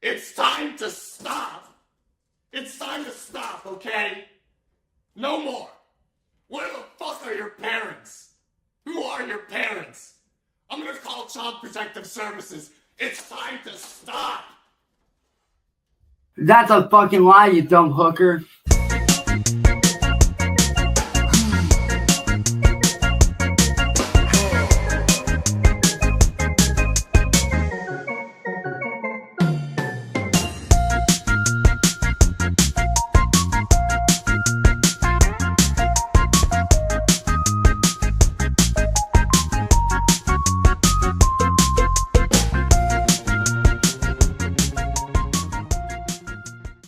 It's time to stop. It's time to stop, okay? No more. Where the fuck are your parents? Who are your parents? I'm gonna call Child Protective Services. It's time to stop. That's a fucking lie, you dumb hooker.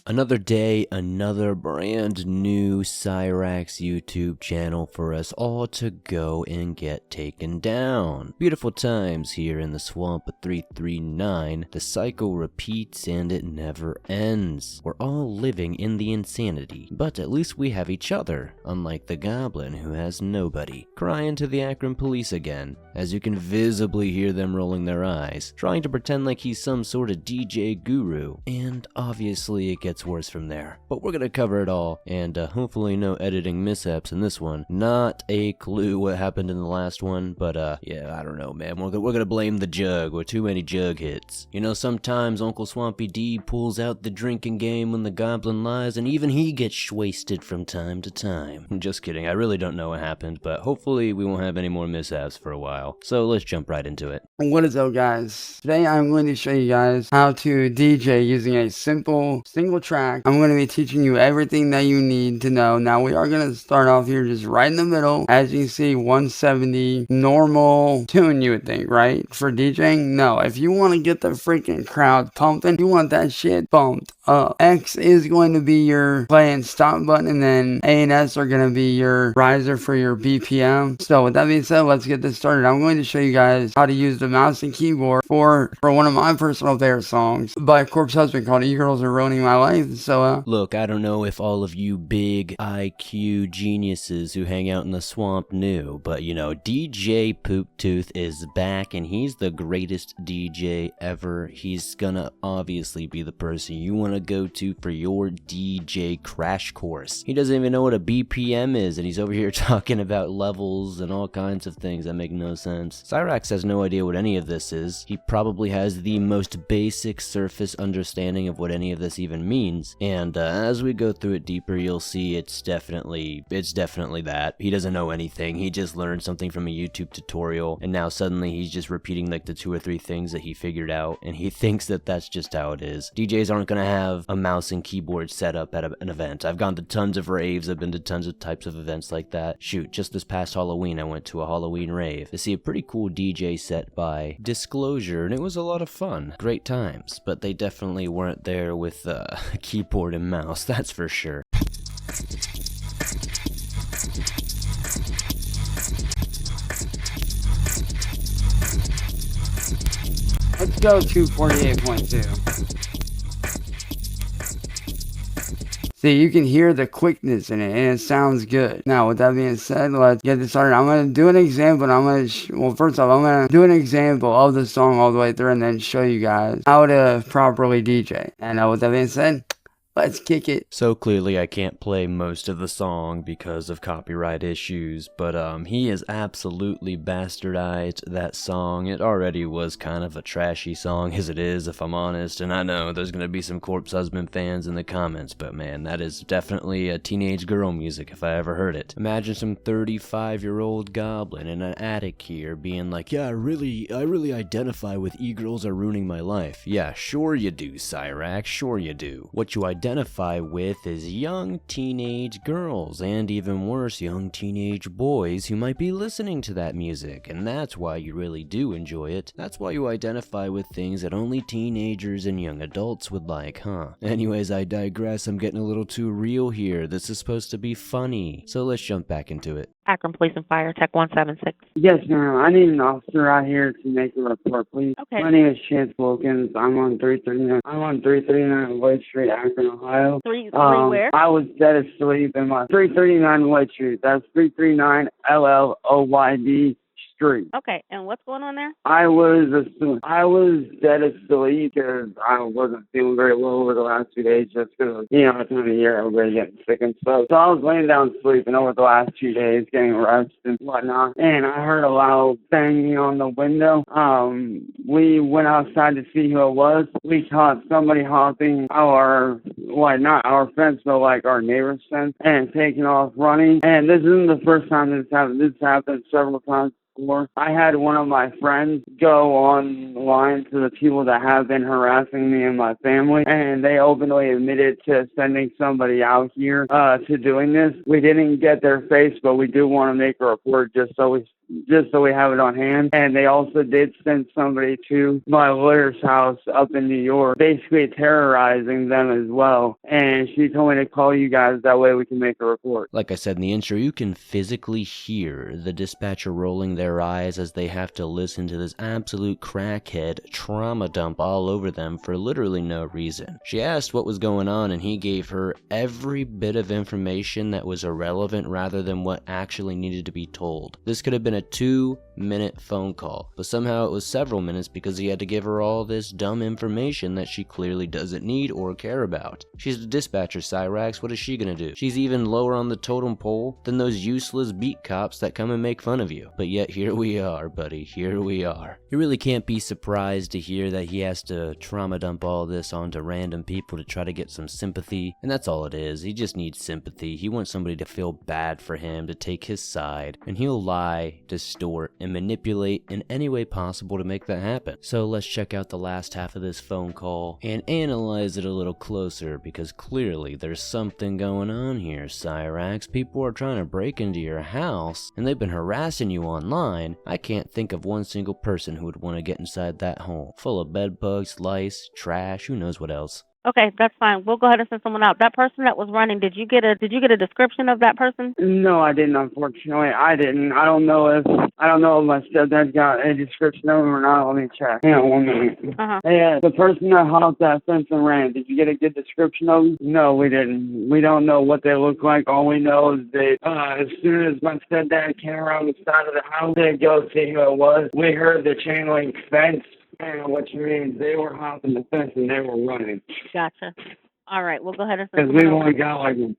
Another day, another brand new Cyrax YouTube channel for us all to go and get taken down. Beautiful times here in the swamp of 339. The cycle repeats and it never ends. We're all living in the insanity, but at least we have each other, unlike the goblin who has nobody. Crying to the Akron police again, as you can visibly hear them rolling their eyes, trying to pretend like he's some sort of DJ guru. And obviously it gets worse from there. But we're gonna cover it all, and hopefully no editing mishaps in this one. Not a clue what happened in the last one, but yeah, I don't know, man. We're gonna blame the jug, or too many jug hits. You know, sometimes Uncle Swampy D pulls out the drinking game when the goblin lies, and even he gets wasted from time to time. I'm just kidding, I really don't know what happened, but hopefully we won't have any more mishaps for a while. So let's jump right into it. What is up, guys? Today I'm going to show you guys how to DJ using a simple single track. I'm going to be teaching you everything that you need to know. Now we are going to start off here just right in the middle. As you see, 170 normal tune, you would think, right? For DJing? No. If you want to get the freaking crowd pumping, you want that shit bumped up. X is going to be your play and stop button, and then A and S are going to be your riser for your BPM. So with that being said, let's get this started. I'm going to show you guys how to use the mouse and keyboard for one of my personal favorite songs by Corpse Husband called E-Girls Are Ruining My Life. So look, I don't know if all of you big IQ geniuses who hang out in the swamp knew, but you know, DJ Poop Tooth is back, and he's the greatest DJ ever. He's gonna obviously be the person you want to go to for your DJ crash course. He doesn't even know what a BPM is, and he's over here talking about levels and all kinds of things that make no sense. Cyrax has no idea what any of this is. He probably has the most basic surface understanding of what any of this even means, and as we go through it deeper, you'll see it's definitely that. He doesn't know anything. He just learned something from a YouTube tutorial, and now suddenly he's just repeating like the 2 or 3 things that he figured out, and he thinks that that's just how it is. DJs aren't gonna have a mouse and keyboard set up at an event. I've gone to tons of raves. I've been to tons of types of events like that. Shoot, just this past Halloween, I went to a Halloween rave to see a pretty cool DJ set by Disclosure, and it was a lot of fun. Great times, but they definitely weren't there with a keyboard and mouse, that's for sure. let's go to 48.2. See, you can hear the quickness in it, and it sounds good. Now, with that being said, let's get this started. I'm going to do an example, and I'm going to, well, first off, I'm going to do an example of the song all the way through, and then show you guys how to properly DJ. And with that being said, let's kick it. So clearly I can't play most of the song because of copyright issues, but he has absolutely bastardized that song. It already was kind of a trashy song as it is, if I'm honest, and I know there's gonna be some Corpse Husband fans in the comments, but man, that is definitely a teenage girl music if I ever heard it. Imagine some 35-year-old goblin in an attic here being like, yeah, I really identify with E-Girls Are Ruining My Life. Yeah, sure you do, Cyrax, sure you do. What you identify with is young teenage girls, and even worse, young teenage boys who might be listening to that music, and that's why you really do enjoy it. That's why you identify with things that only teenagers and young adults would like, huh? Anyways, I digress. I'm getting a little too real here. This is supposed to be funny, so let's jump back into it. Akron Police and Fire, Tech 176. Yes, ma'am. I need an officer out here to make a report, please. Okay. My name is Chance Wilkins. I'm on 339 White Street, Akron, Ohio. Three where? I was dead asleep in my 339 White Street. That's 339 LLOYD street. Okay, and what's going on there? I was dead asleep because I wasn't feeling very well over the last 2 days just because, you know, it's time of year, everybody getting sick and stuff. So I was laying down sleeping over the last 2 days, getting rest and whatnot, and I heard a loud banging on the window. We went outside to see who it was. We caught somebody hopping not our fence, but like our neighbor's fence, and taking off running. And this isn't the first time this happened. This happened several times before. I had one of my friends go online to the people that have been harassing me and my family, and they openly admitted to sending somebody out here to doing this. We didn't get their face, but we do want to make a report just so we have it on hand. And they also did send somebody to my lawyer's house up in New York, basically terrorizing them as well. And she told me to call you guys, that way we can make a report. Like I said in the intro, you can physically hear the dispatcher rolling their eyes as they have to listen to this absolute crackhead trauma dump all over them for literally no reason. She asked what was going on, and he gave her every bit of information that was irrelevant rather than what actually needed to be told. This could have been a 2-minute phone call, but somehow it was several minutes because he had to give her all this dumb information that she clearly doesn't need or care about. She's the dispatcher, Cyraxx. What is she gonna do? She's even lower on the totem pole than those useless beat cops that come and make fun of you. But yet here we are, buddy. Here we are. You really can't be surprised to hear that he has to trauma dump all this onto random people to try to get some sympathy, and that's all it is. He just needs sympathy. He wants somebody to feel bad for him, to take his side, and he'll lie, distort, and manipulate in any way possible to make that happen. So let's check out the last half of this phone call and analyze it a little closer, because clearly there's something going on here, Cyraxx. People are trying to break into your house, and they've been harassing you online. I can't think of one single person who would want to get inside that home. Full of bed bugs, lice, trash, who knows what else. Okay, that's fine. We'll go ahead and send someone out. That person that was running, did you get a description of that person? No, I didn't, unfortunately. I didn't. I don't know if my stepdad got a description of him or not. Let me check. Hang on 1 minute. Hey, the person that hopped that fence and ran, did you get a good description of him? No, we didn't. We don't know what they look like. All we know is that as soon as my stepdad came around the side of the house to go see who it was, we heard the chain link fence. And what you mean, they were hopping the fence and they were running. Gotcha. All right, we'll go ahead and send because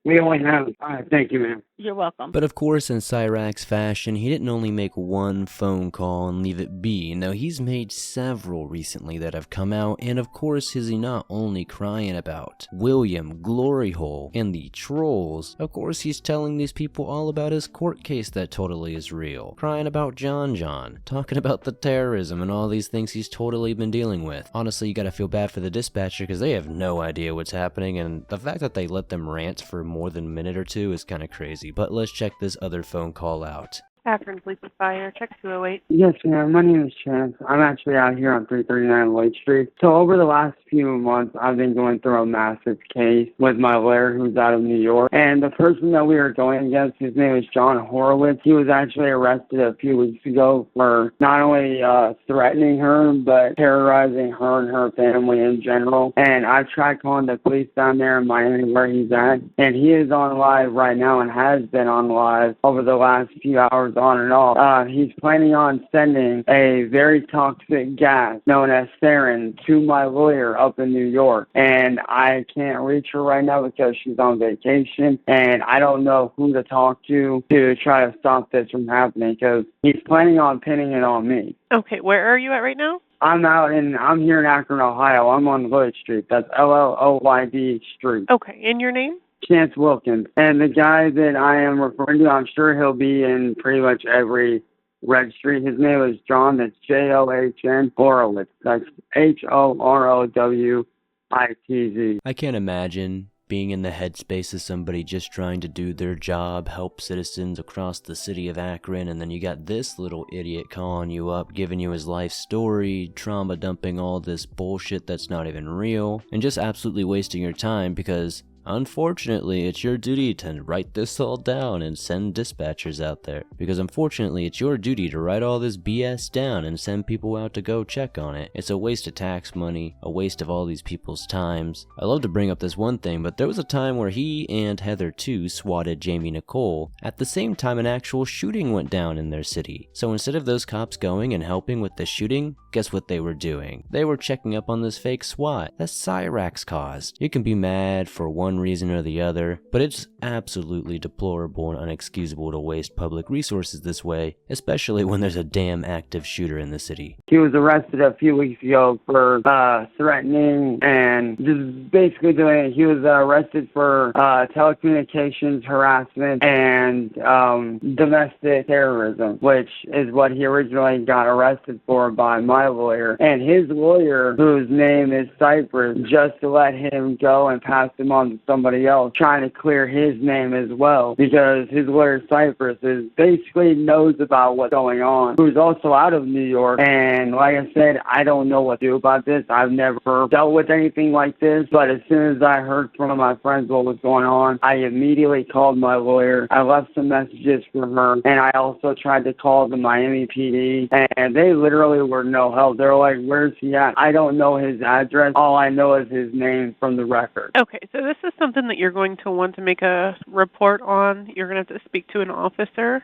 we only have. All right, thank you, ma'am. You're welcome. But of course, in Cyraxx fashion, he didn't only make one phone call and leave it be. No, he's made several recently that have come out, and of course, is he not only crying about William, Gloryhole, and the trolls, of course he's telling these people all about his court case that totally is real, crying about John, talking about the terrorism and all these things he's totally been dealing with. Honestly, you gotta feel bad for the dispatcher because they have no idea what's happening, and the fact that they let them rant for more than a minute or two is kind of crazy. But let's check this other phone call out. Akron Police and Fire, check 208. Yes, ma'am. My name is Chance. I'm actually out here on 339 Lloyd Street. So over the last few months, I've been going through a massive case with my lawyer who's out of New York. And the person that we were going against, his name is John Horowitz. He was actually arrested a few weeks ago for not only threatening her, but terrorizing her and her family in general. And I've tried calling the police down there in Miami where he's at. And he is on live right now and has been on live over the last few hours on and off. He's planning on sending a very toxic gas known as sarin to my lawyer up in New York, and I can't reach her right now because she's on vacation, and I don't know who to talk to try to stop this from happening because he's planning on pinning it on me. Okay, where are you at right now? I'm here in Akron, Ohio. I'm on Lloyd Street. That's Lloyd Street. Okay, and your name? Chance Wilkins. And the guy that I am referring to, I'm sure he'll be in pretty much every registry. His name is John. That's John Horowitz. That's Horowitz. I can't imagine being in the headspace of somebody just trying to do their job, help citizens across the city of Akron, and then you got this little idiot calling you up, giving you his life story, trauma dumping all this bullshit that's not even real, and just absolutely wasting your time because Unfortunately, it's your duty to write this all down and send dispatchers out there. Because unfortunately, it's your duty to write all this BS down and send people out to go check on it. It's a waste of tax money, a waste of all these people's times. I love to bring up this one thing, but there was a time where he and Heather too swatted Jamie Nicole at the same time an actual shooting went down in their city. So instead of those cops going and helping with the shooting, guess what they were doing? They were checking up on this fake SWAT that Cyrax caused. You can be mad for one reason or the other, but it's absolutely deplorable and unexcusable to waste public resources this way, especially when there's a damn active shooter in the city. He was arrested a few weeks ago for threatening and just basically doing it. He was arrested for telecommunications harassment and domestic terrorism, which is what he originally got arrested for by my lawyer. And his lawyer, whose name is Cypress, just let him go and pass him on to somebody else, trying to clear his name as well, because his lawyer Cypress is basically knows about what's going on, who's also out of New York. And like I said, I don't know what to do about this. I've never dealt with anything like this, but as soon as I heard from my friends what was going on, I immediately called my lawyer. I left some messages for her, and I also tried to call the Miami PD, and they literally were no help. They're like, where's he at? I don't know his address. All I know is his name from the record. Okay, so this is something that you're going to want to make a report on. You're going to have to speak to an officer.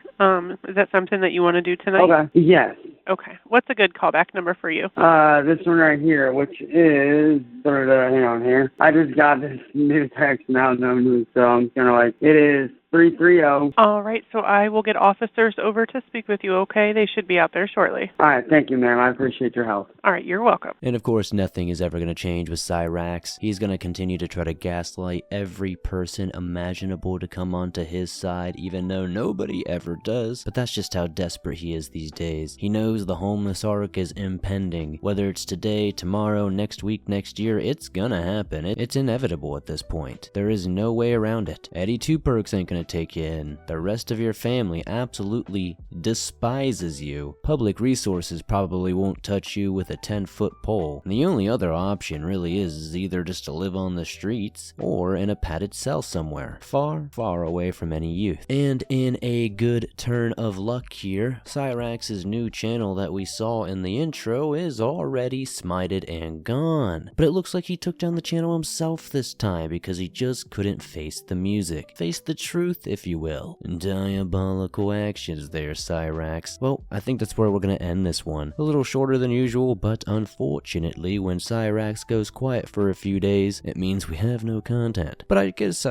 Is that something that you want to do tonight? Okay. Yes. Okay. What's a good callback number for you? This one right here, which is, hang on here. I just got this new text now, no news, so I'm kind of like, it is 330. All right, so I will get officers over to speak with you, okay? They should be out there shortly. All right, thank you, ma'am. I appreciate your help. All right, you're welcome. And of course, nothing is ever going to change with Cyrax. He's going to continue to try to gaslight every person imaginable to come onto his side, even though nobody ever does. But that's just how desperate he is these days. He knows the homeless arc is impending. Whether it's today, tomorrow, next week, next year, it's gonna happen. It's inevitable at this point. There is no way around it. Eddie Two Perks ain't gonna take you in. The rest of your family absolutely despises you. Public resources probably won't touch you with a 10-foot pole. And the only other option really is either just to live on the streets or in a padded cell somewhere, far, far away from any youth. And in a good turn of luck here, Cyrax's new channel that we saw in the intro is already smited and gone. But it looks like he took down the channel himself this time because he just couldn't face the music. Face the truth, if you will. Diabolical actions there, Cyrax. Well, I think that's where we're gonna end this one. A little shorter than usual, but unfortunately, when Cyrax goes quiet for a few days, it means we have no content. But I guess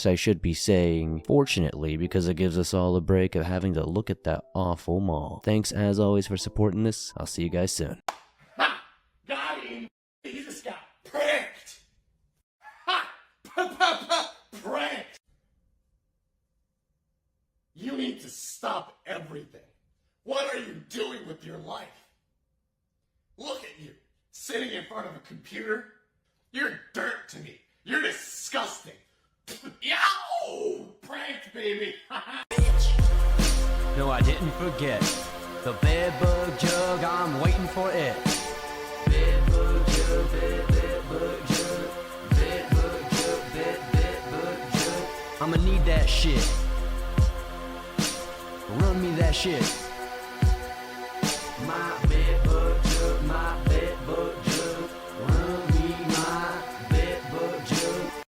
I should be saying fortunately, because it gives us all a break of having to look at that awful mall. Thanks as always for supporting this. I'll see you guys soon. Ha! Got him! He just got pranked! Ha! Pranked! You need to stop everything. What are you doing with your life? Look at you, sitting in front of a computer. You're dirt to me. You're disgusting. Yow! Pranked, baby! No, I didn't forget. The bedbug jug, I'm waiting for it. Bedbug jug, bedbug jug, bedbug jug, bedbug jug. I'ma need that shit. Run me that shit.